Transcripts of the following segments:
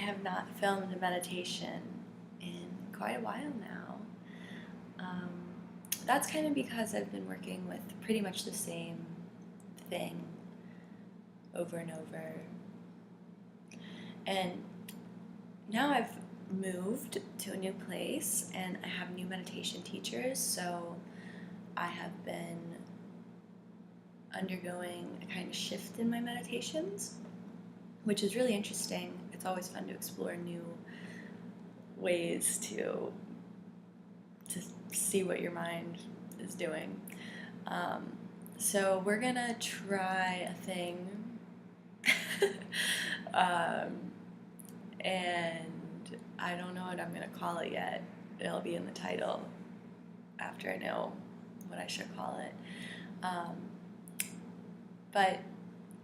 have not filmed a meditation in quite a while now. That's kind of because I've been working with pretty much the same thing over and over. And now I've moved to a new place and I have new meditation teachers, so I have been undergoing a kind of shift in my meditations, which is really interesting. It's always fun to explore new ways to see what your mind is doing. So we're gonna try a thing, and I don't know what I'm gonna call it yet. It'll be in the title after I know what I should call it.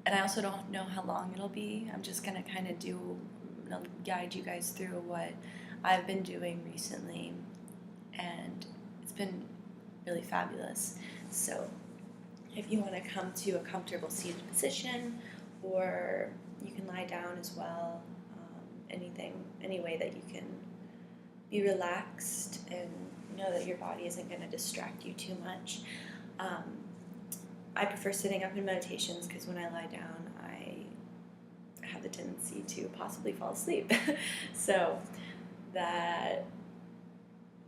And I also don't know how long it'll be. I'm just gonna kind of guide you guys through what I've been doing recently, and it's been really fabulous. So if you want to come to a comfortable seated position, or you can lie down as well, any way that you can be relaxed and know that your body isn't going to distract you too much. I prefer sitting up in meditations because when I lie down, I have the tendency to possibly fall asleep. So that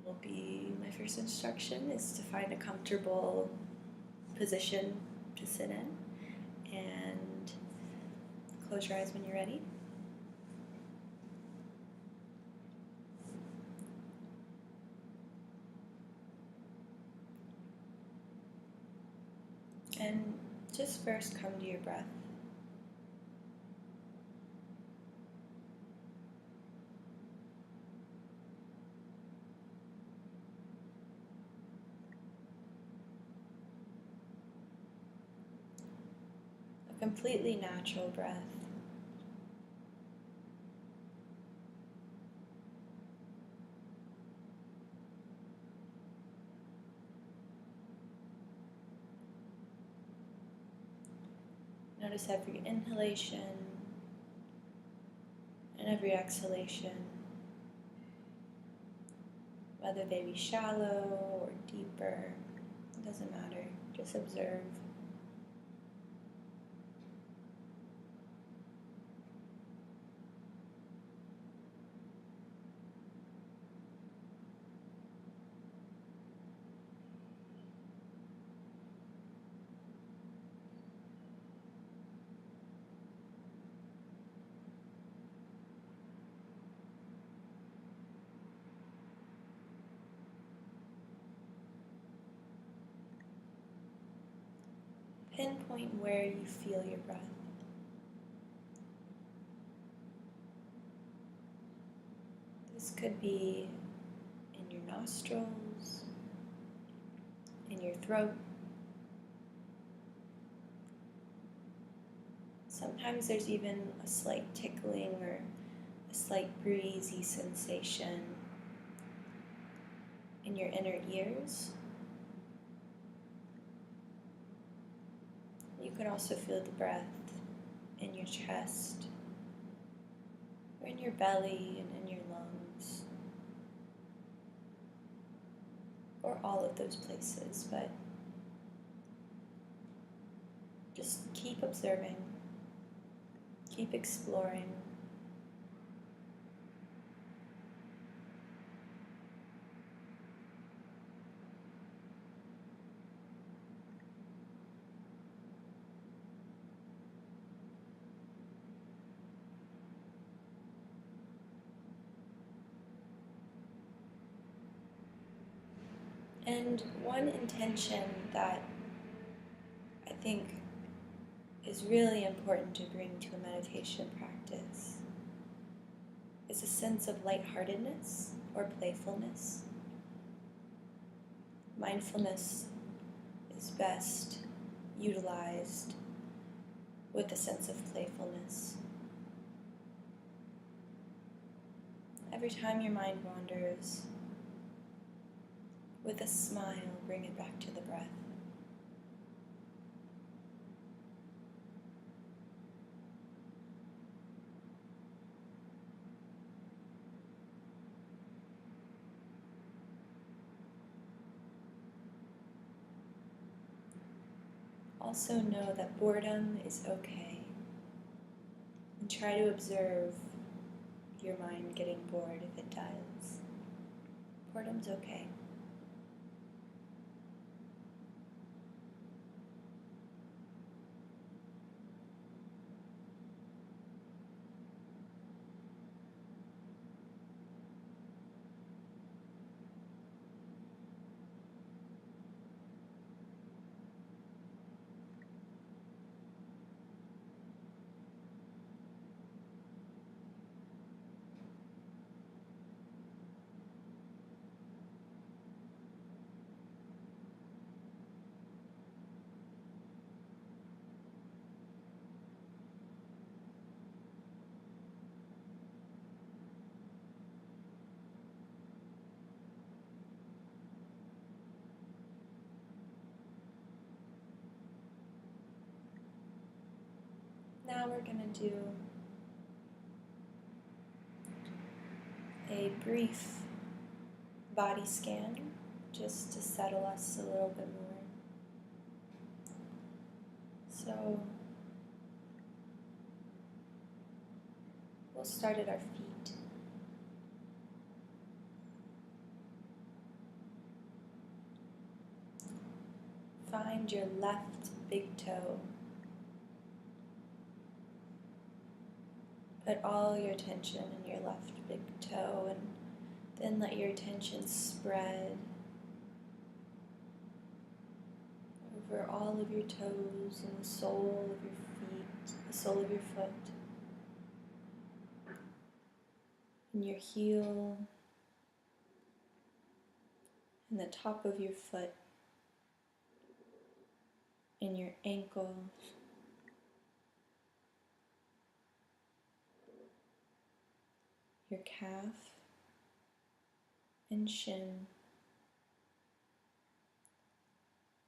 will be my first instruction, is to find a comfortable position to sit in, and close your eyes when you're ready. And just first come to your breath. A completely natural breath. Notice every inhalation and every exhalation, whether they be shallow or deeper, it doesn't matter, just observe. Pinpoint where you feel your breath. This could be in your nostrils, in your throat. Sometimes there's even a slight tickling or a slight breezy sensation in your inner ears. You could also feel the breath in your chest, or in your belly and in your lungs, or all of those places, but just keep observing, keep exploring. And one intention that I think is really important to bring to a meditation practice is a sense of lightheartedness or playfulness. Mindfulness is best utilized with a sense of playfulness. Every time your mind wanders, with a smile, bring it back to the breath. Also know that boredom is okay. And try to observe your mind getting bored if it does. Boredom's okay. Now we're going to do a brief body scan just to settle us a little bit more. So we'll start at our feet. Find your left big toe. Put all your attention in your left big toe and then let your attention spread over all of your toes and the sole of your feet, the sole of your foot, and your heel, and the top of your foot, and your ankle, your calf and shin,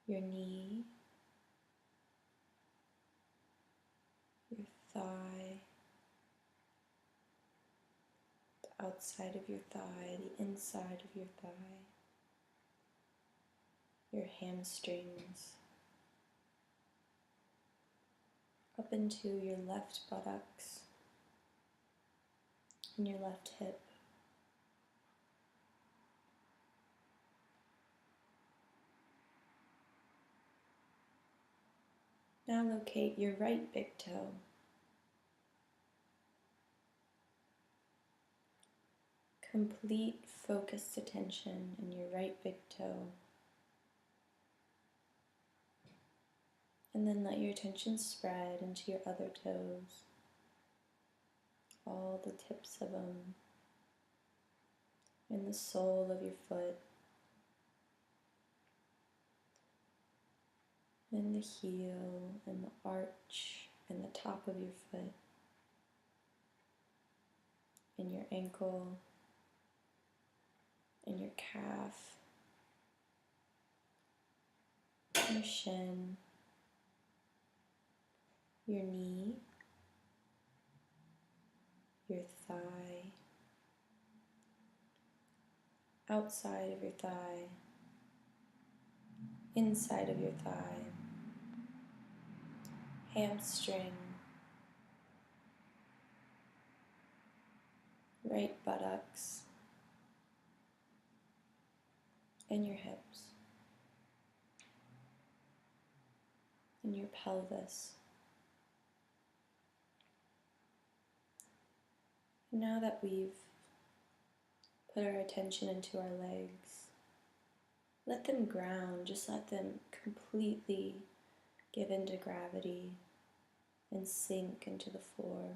your knee, your thigh, the outside of your thigh, the inside of your thigh, your hamstrings, up into your left buttocks and your left hip. Now locate your right big toe. Complete focused attention in your right big toe. And then let your attention spread into your other toes, all the tips of them, and the sole of your foot, and the heel, and the arch, and the top of your foot, and your ankle, and your calf, your shin, your knee, your thigh, outside of your thigh, inside of your thigh, hamstring, right buttocks, and your hips, and your pelvis. Now that we've put our attention into our legs, let them ground, just let them completely give into gravity and sink into the floor.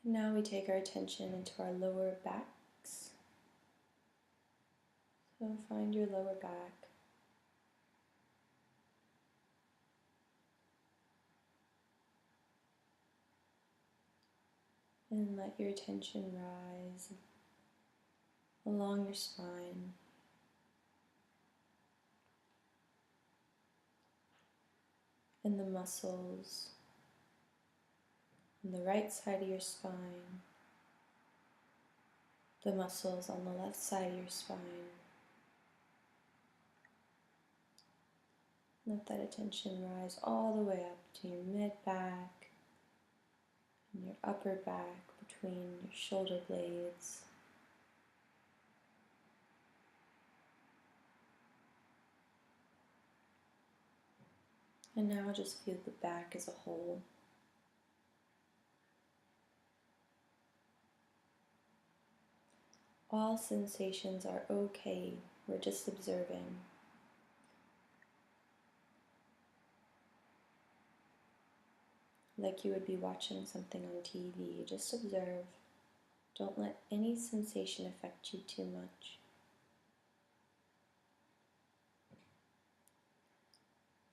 And now we take our attention into our lower backs. So find your lower back. And let your attention rise along your spine. And the muscles on the right side of your spine, the muscles on the left side of your spine. Let that attention rise all the way up to your mid-back and your upper back between your shoulder blades. And now just feel the back as a whole. All sensations are okay. We're just observing. Like you would be watching something on TV. Just observe. Don't let any sensation affect you too much.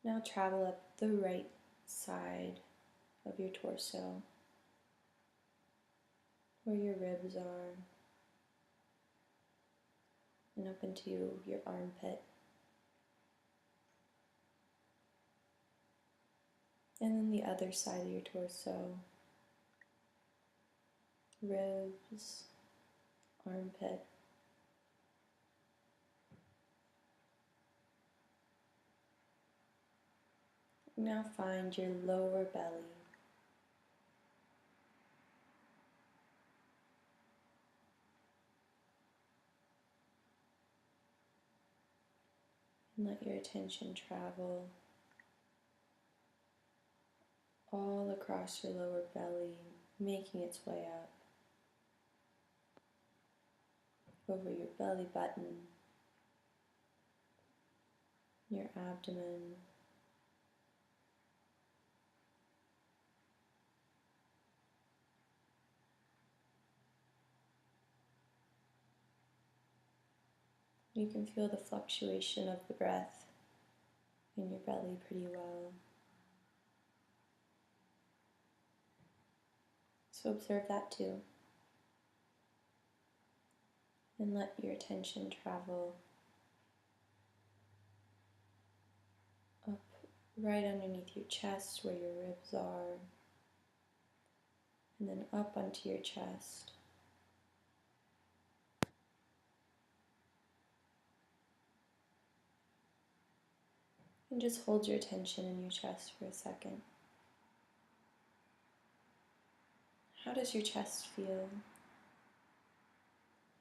Now travel up the right side of your torso, where your ribs are, and up into your armpit. And then the other side of your torso, ribs, armpit. Now find your lower belly. And let your attention travel all across your lower belly, making its way up over your belly button, your abdomen, you can feel the fluctuation of the breath in your belly pretty well. So observe that too. And let your attention travel up right underneath your chest where your ribs are, and then up onto your chest. And just hold your attention in your chest for a second. How does your chest feel?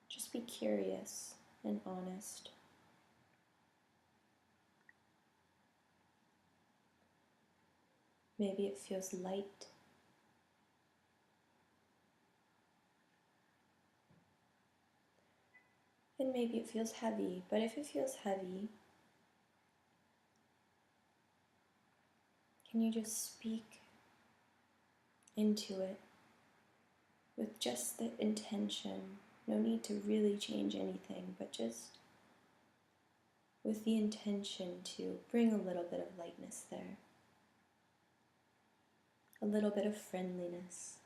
Just be curious and honest. Maybe it feels light. And maybe it feels heavy, but if it feels heavy, can you just speak into it with just the intention? No need to really change anything, but just with the intention to bring a little bit of lightness there, a little bit of friendliness.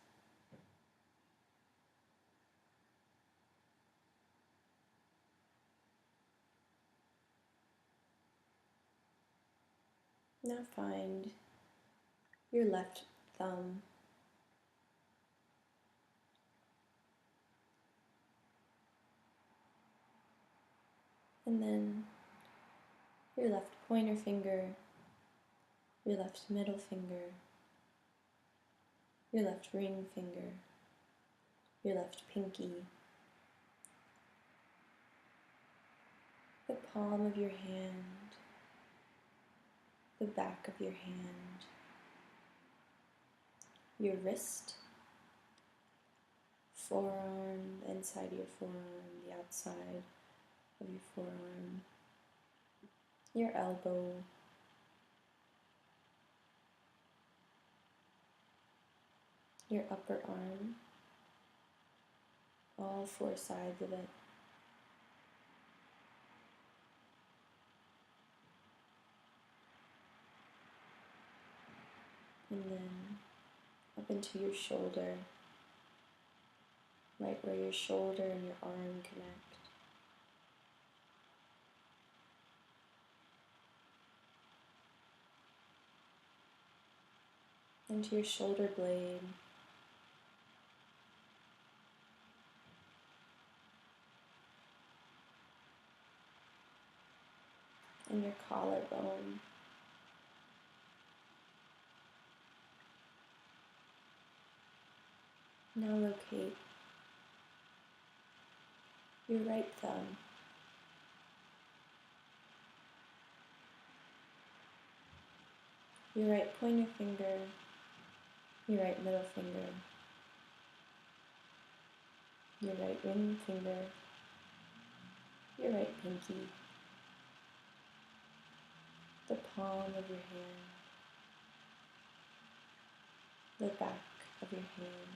Now find your left thumb. And then your left pointer finger, your left middle finger, your left ring finger, your left pinky, the palm of your hand, the back of your hand, your wrist, forearm, the inside of your forearm, the outside of your forearm, your elbow, your upper arm, all four sides of it. And then up into your shoulder, right where your shoulder and your arm connect. Into your shoulder blade, and your collarbone. Now locate your right thumb. Your right pointer finger, your right middle finger, your right ring finger, your right pinky, the palm of your hand, the back of your hand,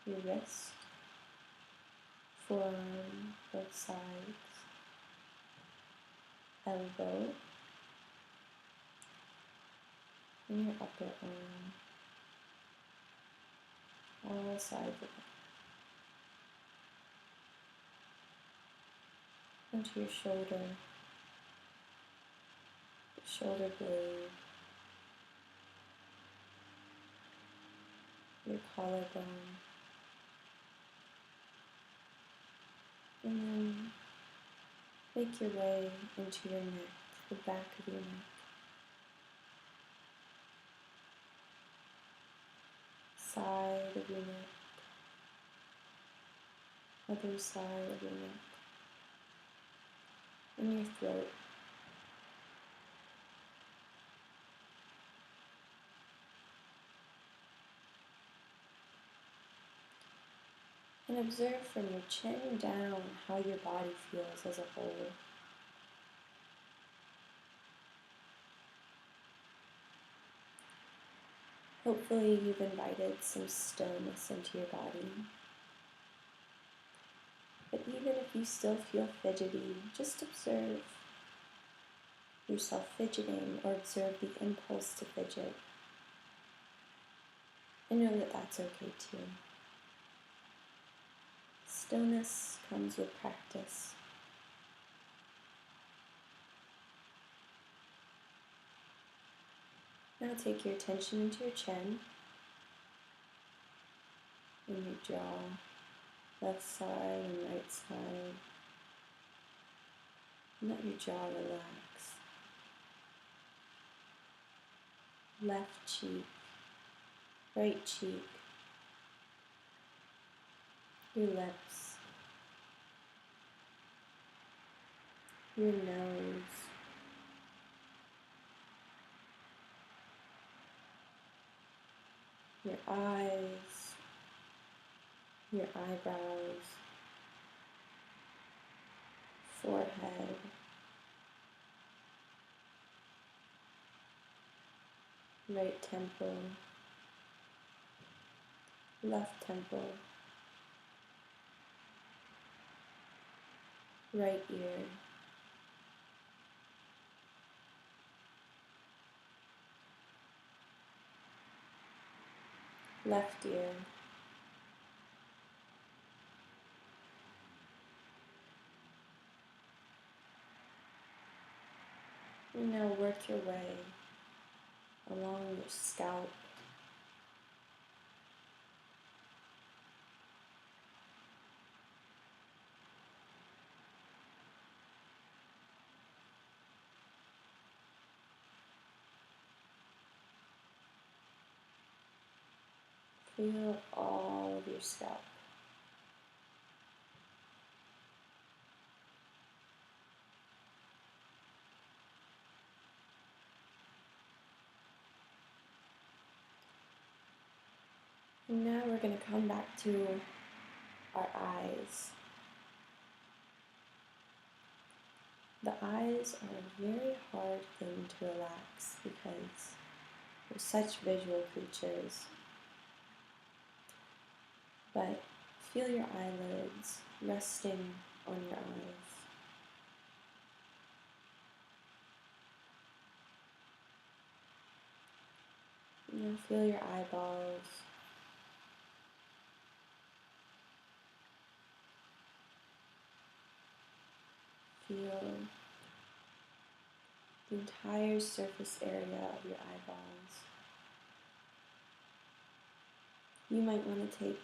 your wrist, forearm, both sides, elbow, and your upper arm, all sides of it. Onto your shoulder, the shoulder blade, your collarbone, and then make your way into your neck, the back of your neck, side of your neck, other side of your neck, and your throat. And observe from your chin down how your body feels as a whole. Hopefully you've invited some stillness into your body. But even if you still feel fidgety, just observe yourself fidgeting or observe the impulse to fidget. And know that that's okay too. Stillness comes with practice. Now take your attention into your chin and your jaw, left side and right side. And let your jaw relax. Left cheek, right cheek, your lips, your nose, your eyes, your eyebrows, forehead, right temple, left temple, right ear, left ear, and now work your way along your scalp, feel all of your scalp. And now we're going to come back to our eyes. The eyes are a very hard thing to relax because we're such visual creatures. But feel your eyelids resting on your eyes. Now feel your eyeballs. Feel the entire surface area of your eyeballs. You might want to take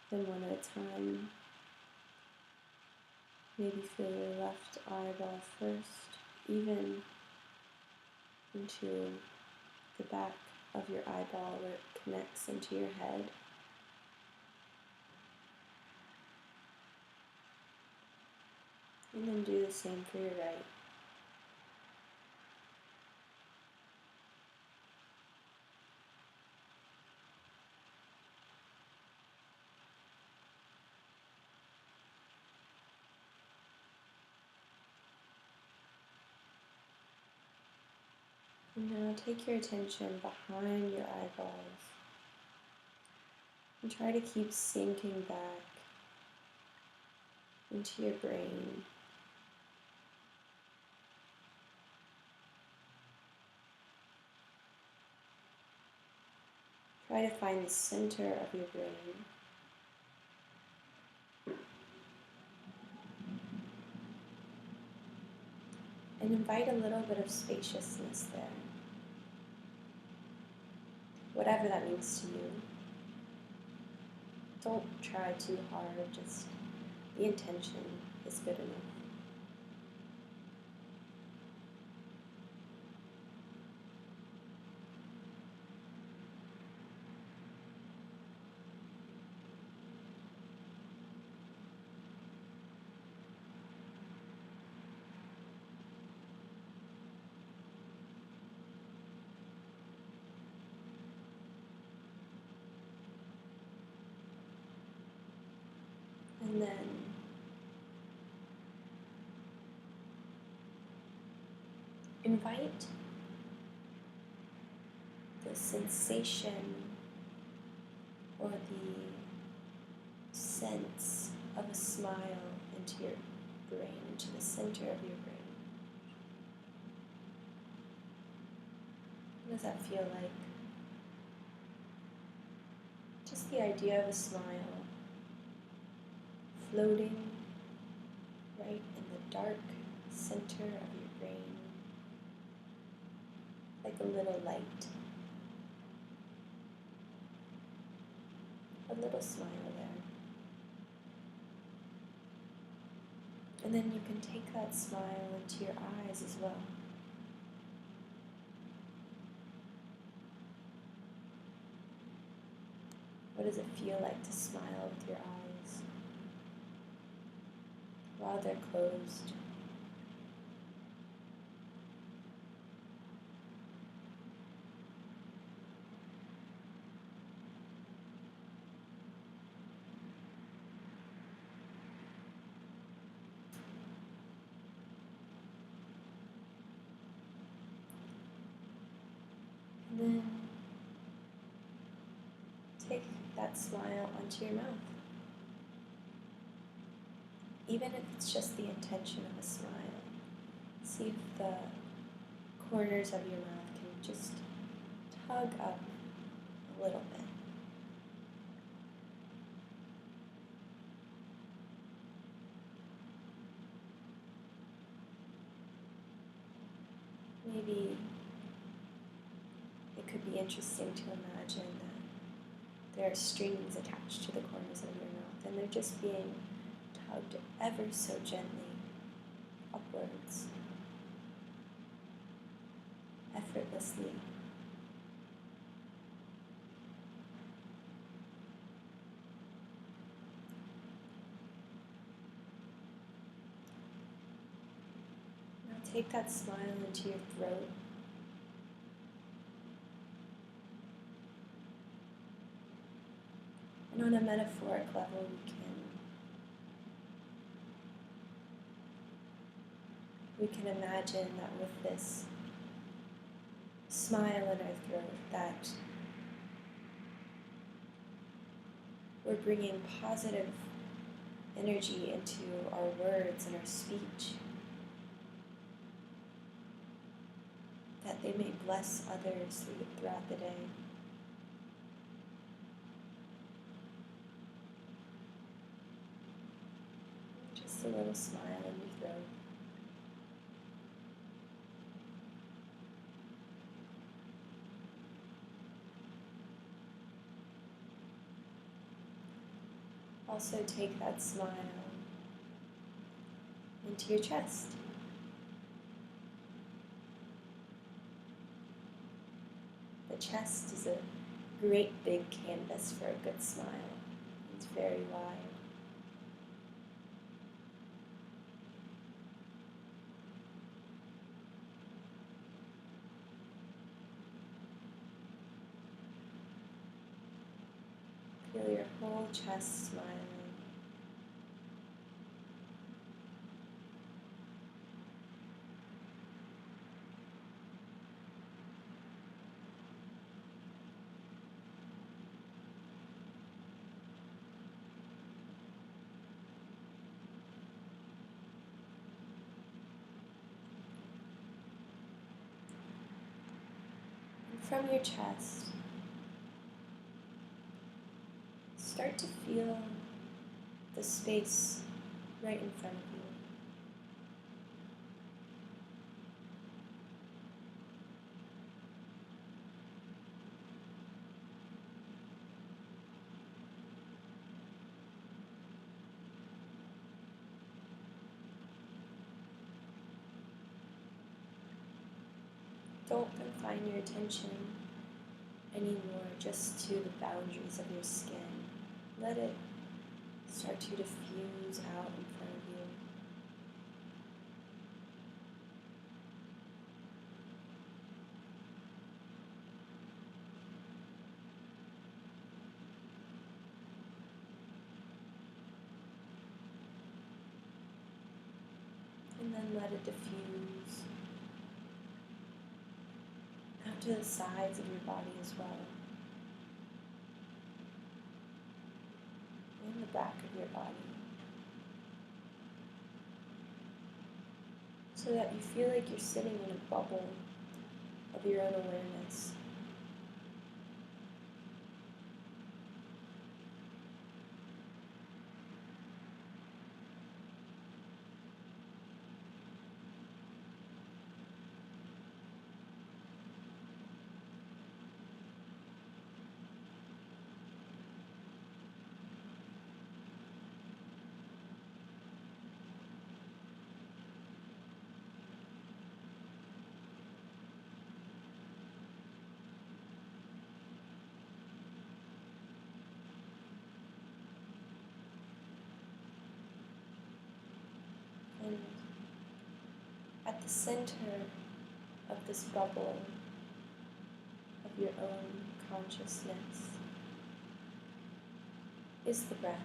them one at a time. Maybe feel your left eyeball first, even into the back of your eyeball where it connects into your head. And then do the same for your right. And now take your attention behind your eyeballs and try to keep sinking back into your brain. Try to find the center of your brain. And invite a little bit of spaciousness there. Whatever that means to you. Don't try too hard, just the intention is good enough. And then invite the sensation or the sense of a smile into your brain, into the center of your brain. What does that feel like? Just the idea of a smile floating right in the dark center of your brain, like a little light, a little smile there. And then you can take that smile into your eyes as well. What does it feel like to smile with your eyes while they're closed? And then take that smile onto your mouth. Even if it's just the intention of a smile, see if the corners of your mouth can just tug up a little bit. Maybe it could be interesting to imagine that there are strings attached to the corners of your mouth and they're just being tugged ever so gently upwards, effortlessly. Now take that smile into your throat. And on a metaphoric level, we can imagine that with this smile in our throat, that we're bringing positive energy into our words and our speech, that they may bless others throughout the day. Just a little smile in your throat. Also take that smile into your chest. chest is a great big canvas for a good smile. It's very wide. Feel your whole chest smiling. And from your chest, start to feel the space right in front of you. Don't confine your attention anymore just to the boundaries of your skin. Let it start to diffuse out in front of you. And then let it diffuse out to the sides of your body as well. And the back of your body. So that you feel like you're sitting in a bubble of your own awareness. And at the center of this bubble of your own consciousness is the breath.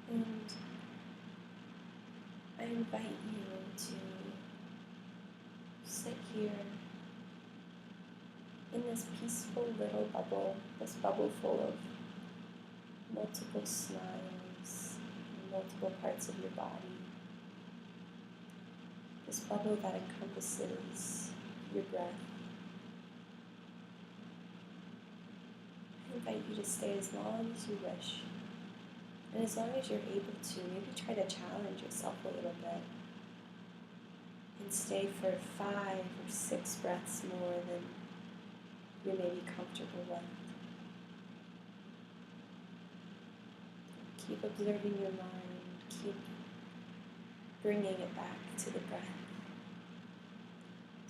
And I invite you to sit here in this peaceful little bubble, this bubble full of multiple smiles in multiple parts of your body. This bubble that encompasses your breath. I invite you to stay as long as you wish. And as long as you're able to, maybe try to challenge yourself a little bit. And stay for 5 or 6 breaths more than you may be comfortable with. Keep observing your mind. Keep bringing it back to the breath.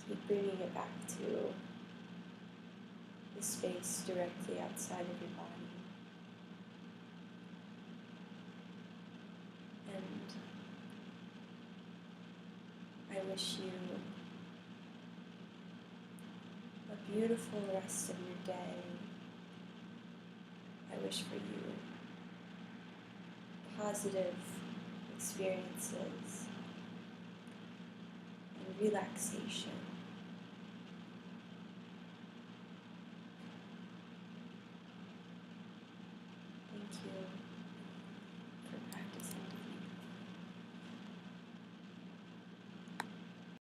Keep bringing it back to the space directly outside of your body. And I wish you a beautiful rest of your day. I wish for you positive experiences and relaxation.